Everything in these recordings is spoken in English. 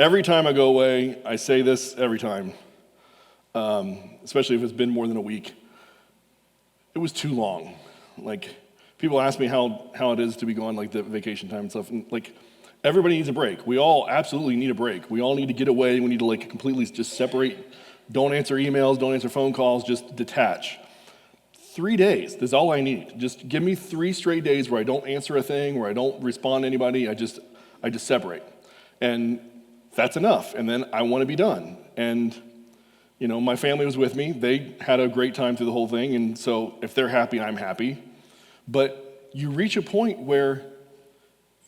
Every time I go away, I say this every time, especially if it's been more than a week. It was too long. Like, people ask me how it is to be gone, like the vacation time and stuff, and like, everybody needs a break. We all absolutely need a break. We all need to get away. We need to like completely just separate. Don't answer emails, don't answer phone calls, just detach. 3 days, that's all I need. Just give me 3 straight days where I don't answer a thing, where I don't respond to anybody, I just separate. And that's enough, and then I want to be done. And, you know, my family was with me. They had a great time through the whole thing, and so if they're happy, I'm happy. But you reach a point where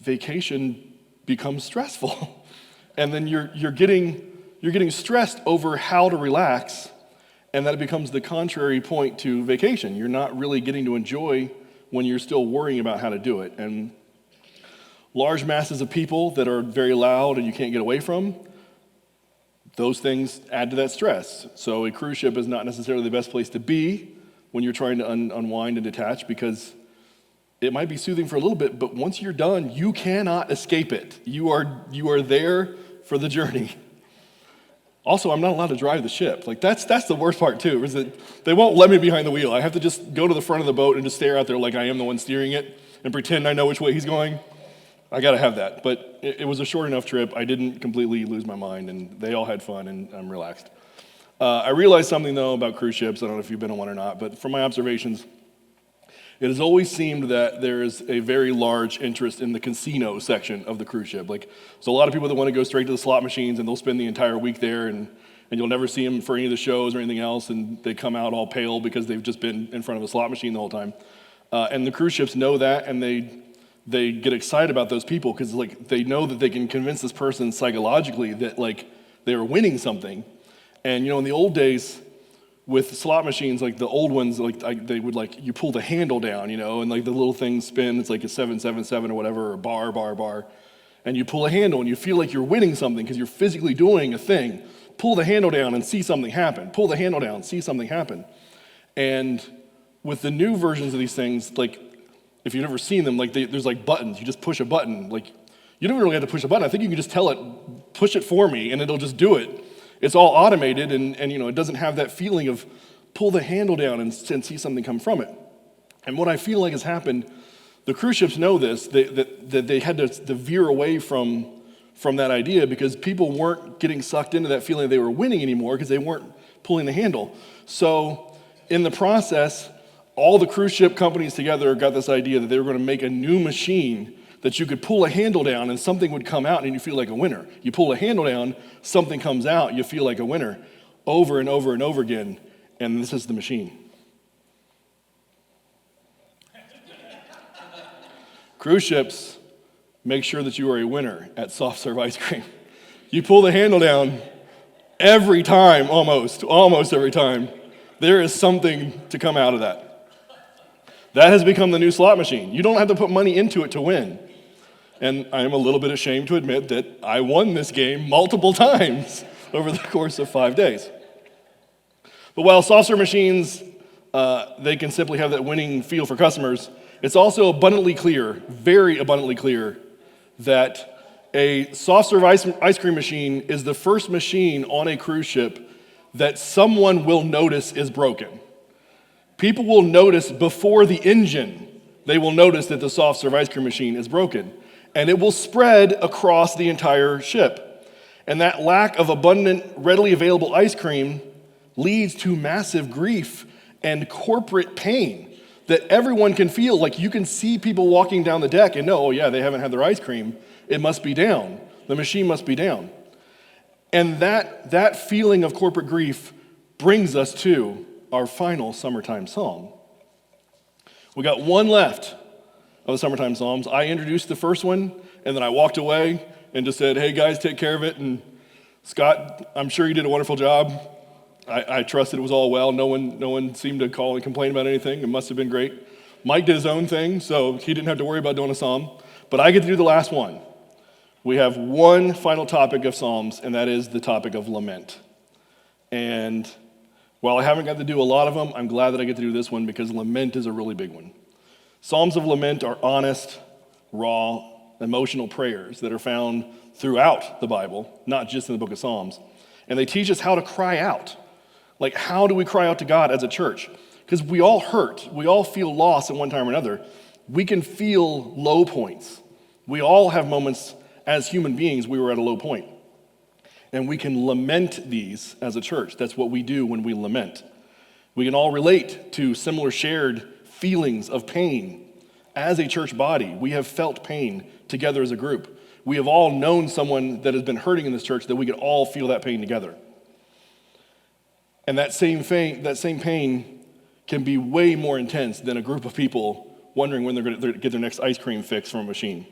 vacation becomes stressful, and then you're getting stressed over how to relax, and that becomes the contrary point to vacation. You're not really getting to enjoy when you're still worrying about how to do it. And large masses of people that are very loud and you can't get away from, those things add to that stress. So a cruise ship is not necessarily the best place to be when you're trying to unwind and detach, because it might be soothing for a little bit, but once you're done, you cannot escape it. You are there for the journey. Also, I'm not allowed to drive the ship. Like, that's the worst part too, is that they won't let me behind the wheel. I have to just go to the front of the boat and just stare out there like I am the one steering it and pretend I know which way he's going. I gotta have that. But it was a short enough trip. I didn't completely lose my mind, and they all had fun, and I'm relaxed. I realized something though about cruise ships. I don't know if you've been on one or not, but from my observations, it has always seemed that there is a very large interest in the casino section of the cruise ship. Like, so a lot of people that want to go straight to the slot machines, and they'll spend the entire week there, and you'll never see them for any of the shows or anything else, and they come out all pale because they've just been in front of a slot machine the whole time. And the cruise ships know that, and they get excited about those people because like they know that they can convince this person psychologically that like they are winning something. And you know, in the old days, with slot machines, like the old ones, like they would like, you pull the handle down, you know, and like the little things spin, it's like a 777 or whatever, or bar, and you pull a handle and you feel like you're winning something because you're physically doing a thing. Pull the handle down and see something happen. Pull the handle down, see something happen. And with the new versions of these things, like if you've never seen them, like there's like buttons, you just push a button. Like you don't really have to push a button. I think you can just tell it, push it for me, and it'll just do it. It's all automated, and you know, it doesn't have that feeling of pull the handle down and see something come from it. And what I feel like has happened, the cruise ships know this, that they had to veer away from that idea because people weren't getting sucked into that feeling they were winning anymore because they weren't pulling the handle. So in the process, all the cruise ship companies together got this idea that they were going to make a new machine that you could pull a handle down and something would come out and you feel like a winner. You pull a handle down, something comes out, you feel like a winner, over and over and over again, and this is the machine. Cruise ships make sure that you are a winner at soft serve ice cream. You pull the handle down every time, almost every time, there is something to come out of that. That has become the new slot machine. You don't have to put money into it to win. And I am a little bit ashamed to admit that I won this game multiple times over the course of 5 days. But while soft serve machines, they can simply have that winning feel for customers, it's also abundantly clear, very abundantly clear, that a soft serve ice cream machine is the first machine on a cruise ship that someone will notice is broken. People will notice before the engine, they will notice that the soft serve ice cream machine is broken. And it will spread across the entire ship. And that lack of abundant, readily available ice cream leads to massive grief and corporate pain that everyone can feel. Like you can see people walking down the deck and know, oh yeah, they haven't had their ice cream. It must be down. The machine must be down. And that feeling of corporate grief brings us to our final summertime psalm. We got one left of the summertime psalms. I introduced the first one, and then I walked away and just said, hey guys, take care of it. And Scott, I'm sure you did a wonderful job. I trusted it was all well. No one seemed to call and complain about anything. It must have been great. Mike did his own thing, so he didn't have to worry about doing a psalm. But I get to do the last one. We have one final topic of psalms, and that is the topic of lament. And while I haven't got to do a lot of them, I'm glad that I get to do this one because lament is a really big one. Psalms of lament are honest, raw, emotional prayers that are found throughout the Bible, not just in the book of Psalms. And they teach us how to cry out. Like, how do we cry out to God as a church? Because we all hurt. We all feel loss at one time or another. We can feel low points. We all have moments as human beings we were at a low point. And we can lament these as a church. That's what we do when we lament. We can all relate to similar shared feelings of pain. As a church body, we have felt pain together as a group. We have all known someone that has been hurting in this church that we could all feel that pain together. And that same pain can be way more intense than a group of people wondering when they're going to get their next ice cream fix from a machine.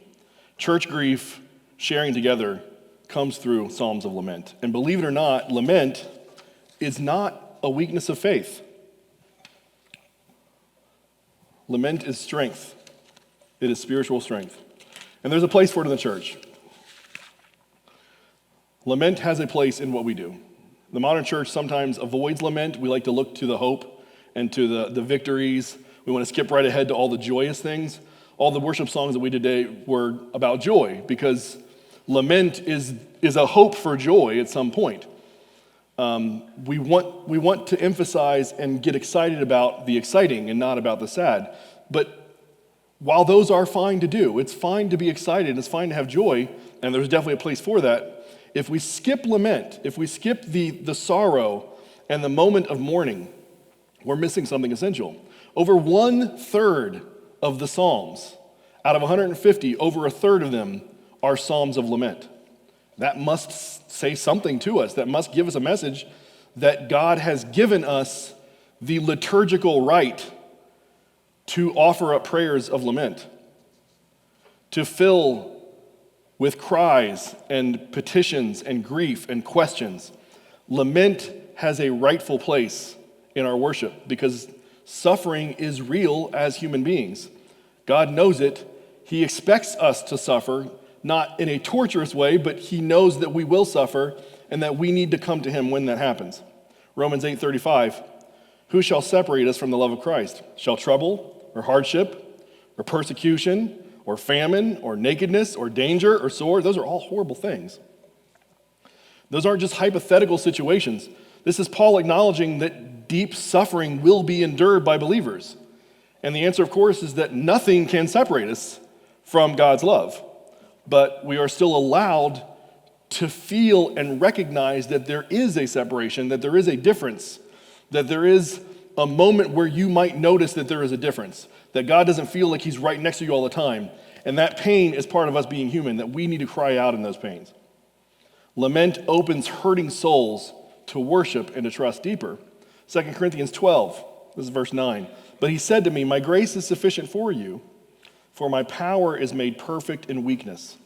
Church grief, sharing together, comes through Psalms of Lament. And believe it or not, lament is not a weakness of faith. Lament is strength. It is spiritual strength. And there's a place for it in the church. Lament has a place in what we do. The modern church sometimes avoids lament. We like to look to the hope and to the victories. We want to skip right ahead to all the joyous things. All the worship songs that we did today were about joy because lament is a hope for joy at some point. We want to emphasize and get excited about the exciting and not about the sad. But while those are fine to do, it's fine to be excited, it's fine to have joy, and there's definitely a place for that. If we skip lament, if we skip the sorrow and the moment of mourning, we're missing something essential. Over 1/3 of the Psalms, out of 150, over 1/3 of them are Psalms of lament. That must say something to us. That must give us a message that God has given us the liturgical right to offer up prayers of lament, to fill with cries and petitions and grief and questions. Lament has a rightful place in our worship because suffering is real as human beings. God knows it. He expects us to suffer, not in a torturous way, but he knows that we will suffer and that we need to come to him when that happens. Romans 8:35, who shall separate us from the love of Christ? Shall trouble or hardship or persecution or famine or nakedness or danger or sword? Those are all horrible things. Those aren't just hypothetical situations. This is Paul acknowledging that deep suffering will be endured by believers. And the answer, of course, is that nothing can separate us from God's love. But we are still allowed to feel and recognize that there is a separation, that there is a difference, that there is a moment where you might notice that there is a difference, that God doesn't feel like he's right next to you all the time. And that pain is part of us being human, that we need to cry out in those pains. Lament opens hurting souls to worship and to trust deeper. 2 Corinthians 12, this is verse 9. But he said to me, my grace is sufficient for you, for my power is made perfect in weakness.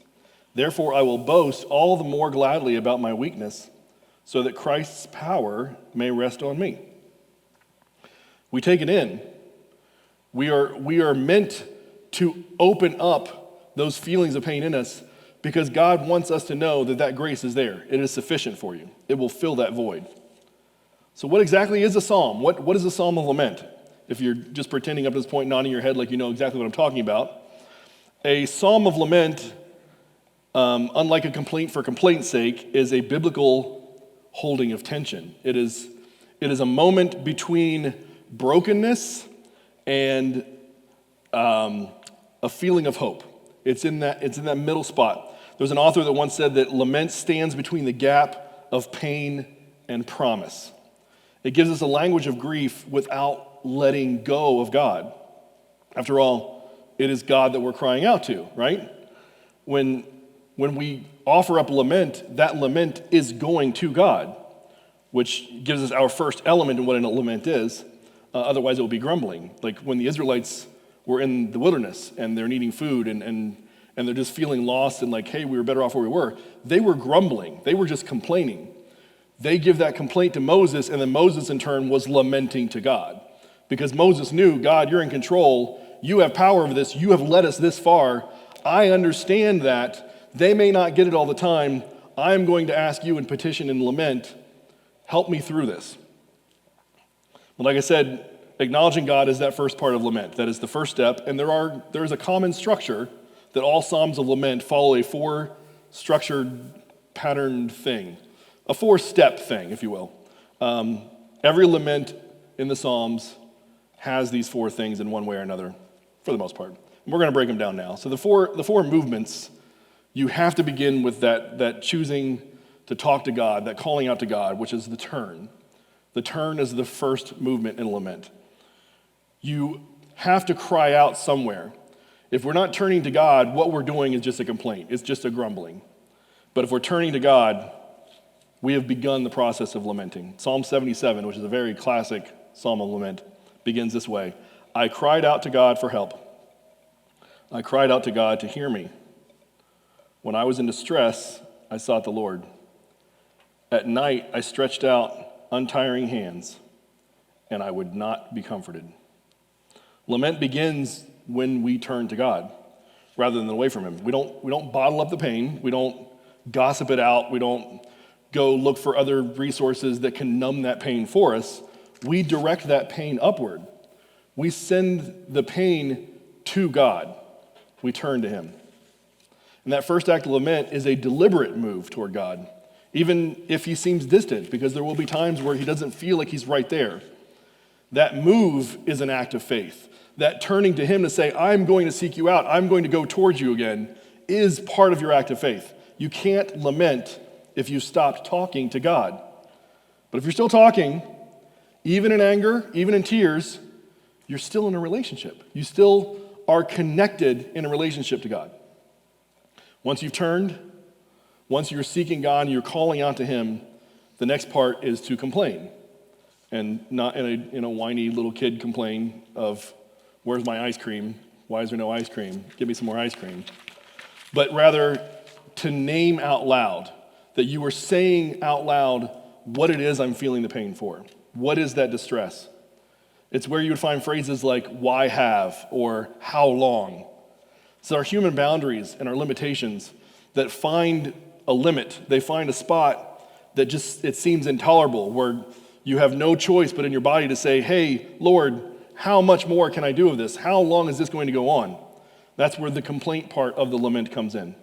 Therefore I will boast all the more gladly about my weakness, so that Christ's power may rest on me. We take it in. We are meant to open up those feelings of pain in us because God wants us to know that that grace is there. It is sufficient for you. It will fill that void. So what exactly is a psalm? What is a psalm of lament? If you're just pretending up to this point, nodding your head like you know exactly what I'm talking about. A psalm of lament, unlike a complaint for complaint's sake, is a biblical holding of tension. It is a moment between brokenness and a feeling of hope. It's in that middle spot. There was an author that once said that lament stands between the gap of pain and promise. It gives us a language of grief without letting go of God. After all, it is God that we're crying out to, right? When we offer up lament, that lament is going to God, which gives us our first element in what a lament is. Otherwise, it will be grumbling. Like when the Israelites were in the wilderness and they're needing food and they're just feeling lost and like, hey, we were better off where we were. They were grumbling. They were just complaining. They give that complaint to Moses, and then Moses in turn was lamenting to God. Because Moses knew, God, you're in control. You have power over this. You have led us this far. I understand that. They may not get it all the time. I'm going to ask you in petition and lament, help me through this. But like I said, acknowledging God is that first part of lament. That is the first step. And there is a common structure that all Psalms of lament follow a four-structured, patterned thing, a four-step thing, if you will. Every lament in the Psalms has these four things in one way or another, for the most part. And we're going to break them down now. So the four movements, you have to begin with that choosing to talk to God, that calling out to God, which is the turn. The turn is the first movement in lament. You have to cry out somewhere. If we're not turning to God, what we're doing is just a complaint. It's just a grumbling. But if we're turning to God, we have begun the process of lamenting. Psalm 77, which is a very classic psalm of lament, begins this way. I cried out to God for help. I cried out to God to hear me. When I was in distress, I sought the Lord. At night, I stretched out untiring hands, and I would not be comforted. Lament begins when we turn to God rather than away from him. We don't bottle up the pain. We don't gossip it out. We don't go look for other resources that can numb that pain for us. We direct that pain upward. We send the pain to God. We turn to him. And that first act of lament is a deliberate move toward God, even if he seems distant, because there will be times where he doesn't feel like he's right there. That move is an act of faith. That turning to him to say, I'm going to seek you out, I'm going to go towards you again, is part of your act of faith. You can't lament if you stopped talking to God. But if you're still talking, even in anger, even in tears, you're still in a relationship. You still are connected in a relationship to God. Once you've turned, once you're seeking God and you're calling out to him, the next part is to complain. And not in a whiny little kid complain of, where's my ice cream? Why is there no ice cream? Give me some more ice cream. But rather to name out loud, that you are saying out loud what it is I'm feeling the pain for. What is that distress? It's where you would find phrases like, why have, or how long. So our human boundaries and our limitations that find a limit, they find a spot that just, it seems intolerable, where you have no choice but in your body to say, hey, Lord, how much more can I do of this? How long is this going to go on? That's where the complaint part of the lament comes in.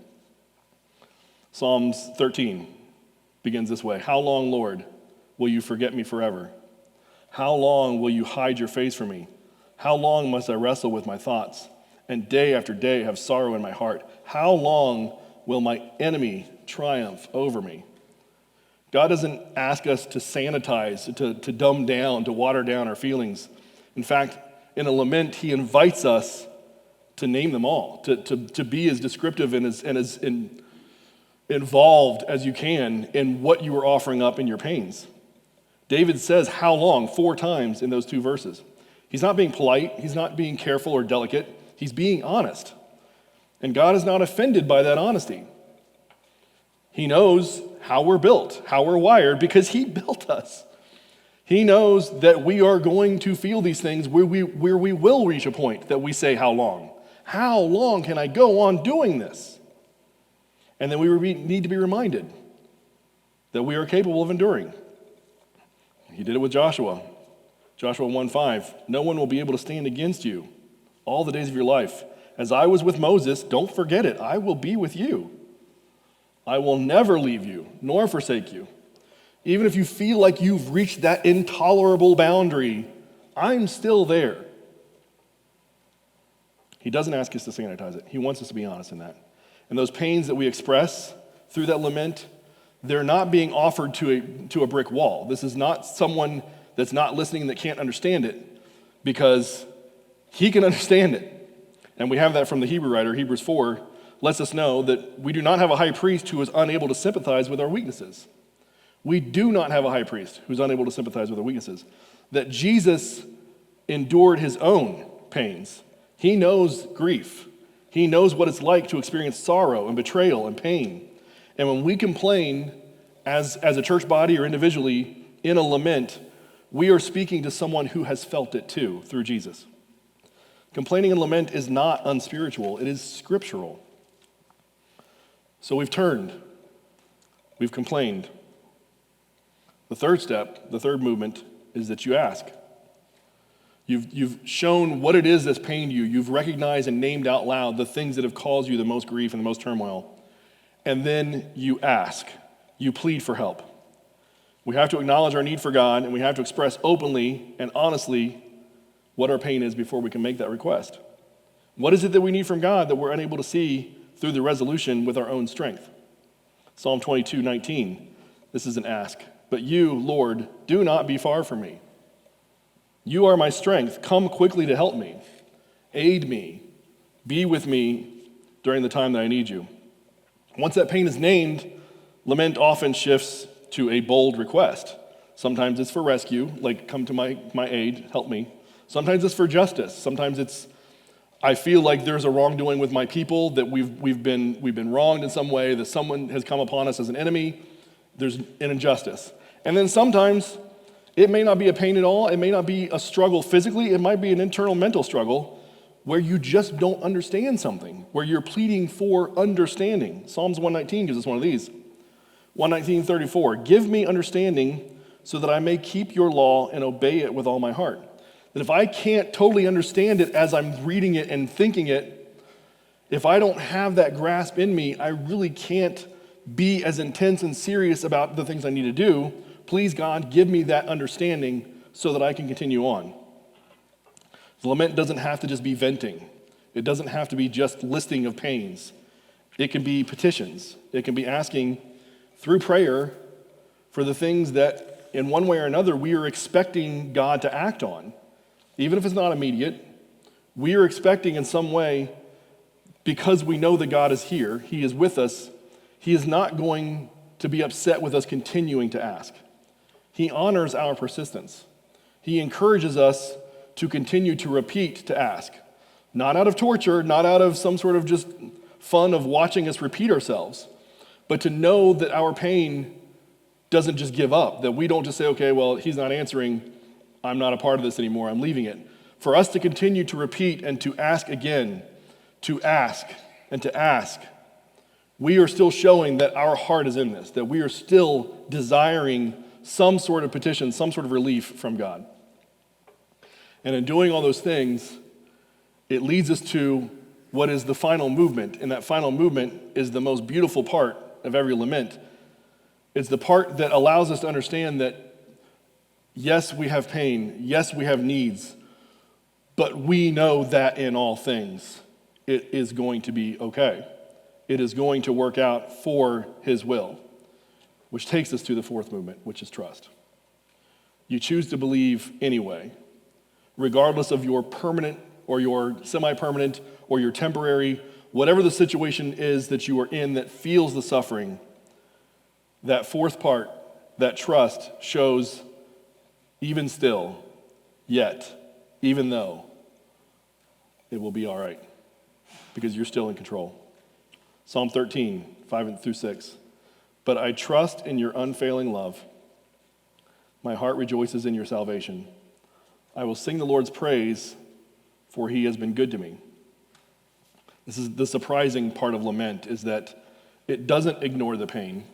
Psalms 13 begins this way. How long, Lord, will you forget me forever? How long will you hide your face from me? How long must I wrestle with my thoughts and day after day have sorrow in my heart? How long will my enemy triumph over me? God doesn't ask us to sanitize, to dumb down, to water down our feelings. In fact, in a lament, he invites us to name them all, to be as descriptive and as involved as you can in what you are offering up in your pains. David says, how long, 4 times in those 2 verses. He's not being polite. He's not being careful or delicate. He's being honest. And God is not offended by that honesty. He knows how we're built, how we're wired, because he built us. He knows that we are going to feel these things where we will reach a point that we say, how long? How long can I go on doing this? And then we need to be reminded that we are capable of enduring. He did it with Joshua. Joshua 1:5, no one will be able to stand against you all the days of your life. As I was with Moses, don't forget it. I will be with you. I will never leave you, nor forsake you. Even if you feel like you've reached that intolerable boundary, I'm still there. He doesn't ask us to sanitize it. He wants us to be honest in that. And those pains that we express through that lament, they're not being offered to a brick wall. This is not someone that's not listening that can't understand it, because he can understand it. And we have that from the Hebrew writer. Hebrews 4 lets us know that we do not have a high priest who is unable to sympathize with our weaknesses. We do not have a high priest who's unable to sympathize with our weaknesses. That Jesus endured his own pains. He knows grief. He knows what it's like to experience sorrow and betrayal and pain. And when we complain as a church body or individually in a lament, we are speaking to someone who has felt it too through Jesus. Complaining and lament is not unspiritual, it is scriptural. So we've turned, we've complained. The third step, the third movement, is that you ask. You've shown what it is that's pained you. You've recognized and named out loud the things that have caused you the most grief and the most turmoil. And then you ask. You plead for help. We have to acknowledge our need for God, and we have to express openly and honestly what our pain is before we can make that request. What is it that we need from God that we're unable to see through the resolution with our own strength? Psalm 22:19. This is an ask. But you, Lord, do not be far from me. You are my strength. Come quickly to help me. Aid me. Be with me during the time that I need you. Once that pain is named, lament often shifts to a bold request. Sometimes it's for rescue, like come to my aid, help me. Sometimes it's for justice. Sometimes it's I feel like there's a wrongdoing with my people, that we've been wronged in some way, that someone has come upon us as an enemy. There's an injustice. And then sometimes it may not be a pain at all. It may not be a struggle physically. It might be an internal mental struggle where you just don't understand something, where you're pleading for understanding. Psalms 119 gives us one of these. 119:34, give me understanding so that I may keep your law and obey it with all my heart. That if I can't totally understand it as I'm reading it and thinking it, if I don't have that grasp in me, I really can't be as intense and serious about the things I need to do. Please, God, give me that understanding so that I can continue on. The lament doesn't have to just be venting. It doesn't have to be just listing of pains. It can be petitions. It can be asking through prayer for the things that in one way or another we are expecting God to act on. Even if it's not immediate, we are expecting in some way, because we know that God is here, He is with us, He is not going to be upset with us continuing to ask. He honors our persistence. He encourages us to continue to repeat to ask. Not out of torture, not out of some sort of just fun of watching us repeat ourselves, but to know that our pain doesn't just give up, that we don't just say, okay, well, He's not answering, I'm not a part of this anymore, I'm leaving it. For us to continue to repeat and to ask again, to ask and to ask, we are still showing that our heart is in this, that we are still desiring some sort of petition, some sort of relief from God. And in doing all those things, it leads us to what is the final movement. And that final movement is the most beautiful part of every lament. It's the part that allows us to understand that yes, we have pain. Yes, we have needs. But we know that in all things, it is going to be okay. It is going to work out for His will, which takes us to the fourth movement, which is trust. You choose to believe anyway, regardless of your permanent or your semi-permanent or your temporary, whatever the situation is that you are in that feels the suffering. That fourth part, that trust, shows even still, yet, even though, it will be all right, because you're still in control. Psalm 13, 5-6. But I trust in your unfailing love. My heart rejoices in your salvation. I will sing the Lord's praise, for He has been good to me. This is the surprising part of lament, is that it doesn't ignore the pain.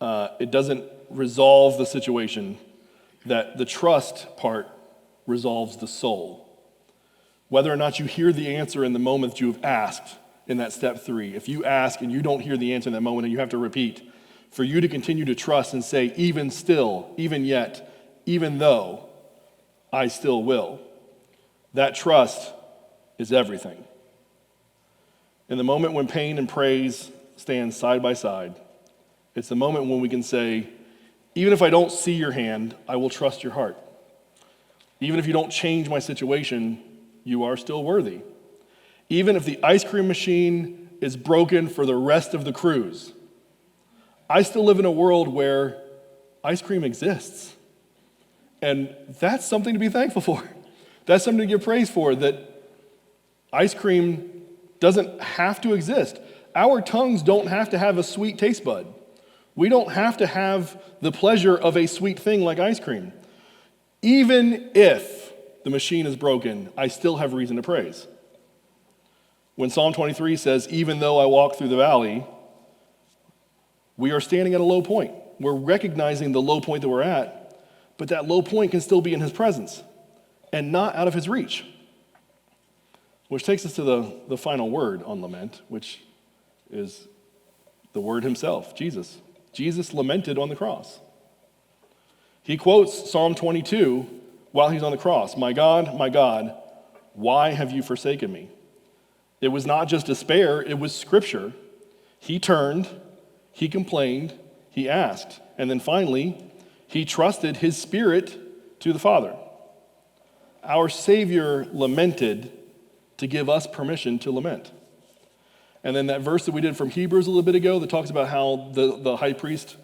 It doesn't resolve the situation. That the trust part resolves the soul. Whether or not you hear the answer in the moment that you have asked in that step 3, if you ask and you don't hear the answer in that moment and you have to repeat, for you to continue to trust and say, even still, even yet, even though, I still will. That trust is everything. In the moment when pain and praise stand side by side, it's the moment when we can say, even if I don't see your hand, I will trust your heart. Even if you don't change my situation, you are still worthy. Even if the ice cream machine is broken for the rest of the cruise, I still live in a world where ice cream exists. And that's something to be thankful for. That's something to give praise for, that ice cream doesn't have to exist. Our tongues don't have to have a sweet taste bud. We don't have to have the pleasure of a sweet thing like ice cream. Even if the machine is broken, I still have reason to praise. When Psalm 23 says, even though I walk through the valley, we are standing at a low point. We're recognizing the low point that we're at, but that low point can still be in His presence. and not out of his reach. Which takes us to the final word on lament, which is the word himself, Jesus. Jesus lamented on the cross. He quotes Psalm 22 while he's on the cross. My God, why have you forsaken me? It was not just despair, it was scripture. He turned, he complained, he asked, and then finally, he trusted his spirit to the Father. Our Savior lamented to give us permission to lament. And then that verse that we did from Hebrews a little bit ago that talks about how the high priest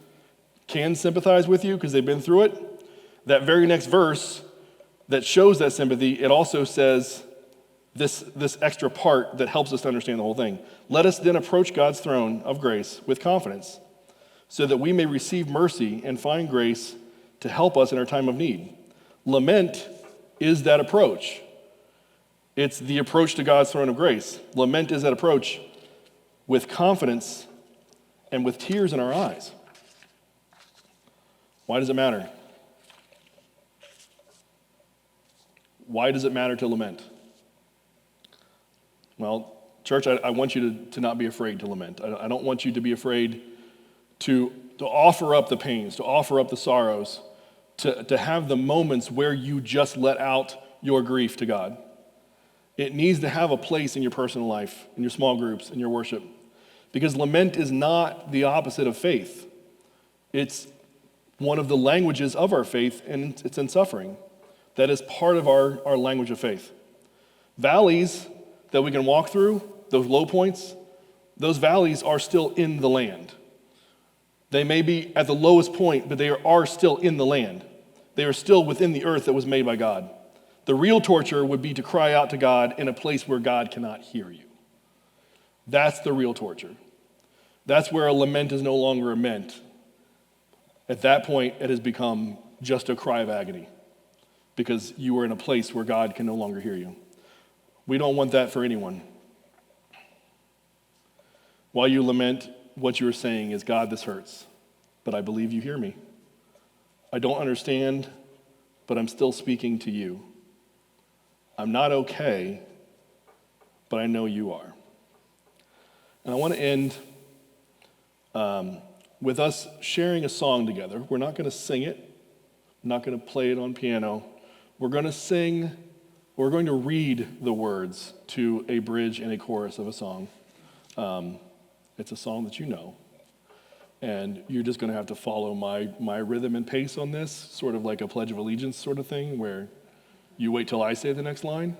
can sympathize with you because they've been through it, that very next verse that shows that sympathy, it also says this extra part that helps us to understand the whole thing. Let us then approach God's throne of grace with confidence so that we may receive mercy and find grace to help us in our time of need. Lament is that approach. It's the approach to God's throne of grace. Lament is that approach with confidence and with tears in our eyes. Why does it matter? Why does it matter to lament? Well, church, I want you to not be afraid to lament. I don't want you to be afraid to offer up the pains, to offer up the sorrows, to have the moments where you just let out your grief to God. It needs to have a place in your personal life, in your small groups, in your worship. Because lament is not the opposite of faith. It's one of the languages of our faith, and it's in suffering. That is part of our language of faith. Valleys that we can walk through, those low points, those valleys are still in the land. They may be at the lowest point, but they are still in the land. They are still within the earth that was made by God. The real torture would be to cry out to God in a place where God cannot hear you. That's the real torture. That's where a lament is no longer a lament. At that point, it has become just a cry of agony because you are in a place where God can no longer hear you. We don't want that for anyone. While you lament, what you're saying is, God, this hurts, but I believe you hear me. I don't understand, but I'm still speaking to you. I'm not okay, but I know you are. And I want to end with us sharing a song together. We're not going to sing it. I'm not going to play it on piano. We're going to read the words to a bridge and a chorus of a song. It's a song that you know. And you're just going to have to follow my rhythm and pace on this, sort of like a Pledge of Allegiance sort of thing, where you wait till I say the next line.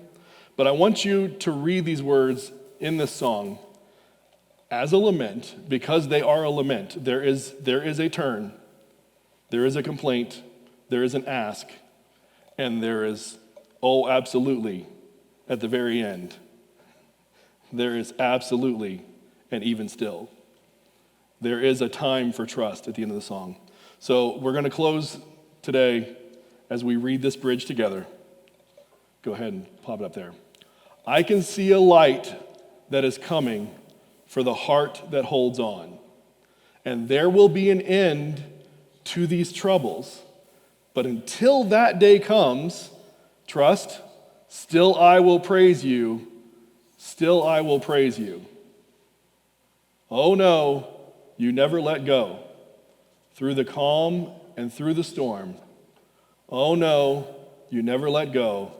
But I want you to read these words in this song as a lament, because they are a lament. There is a turn, there is a complaint, there is an ask, and there is, oh, absolutely, at the very end, there is absolutely an even still. There is a time for trust at the end of the song. So we're going to close today as we read this bridge together. Go ahead and pop it up there. I can see a light that is coming for the heart that holds on. And there will be an end to these troubles. But until that day comes, trust, still I will praise you, still I will praise you. Oh no, you never let go. Through the calm and through the storm. Oh no, you never let go.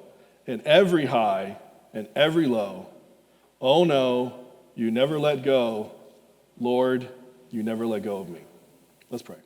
In every high and every low. Oh no, you never let go. Lord, you never let go of me. Let's pray.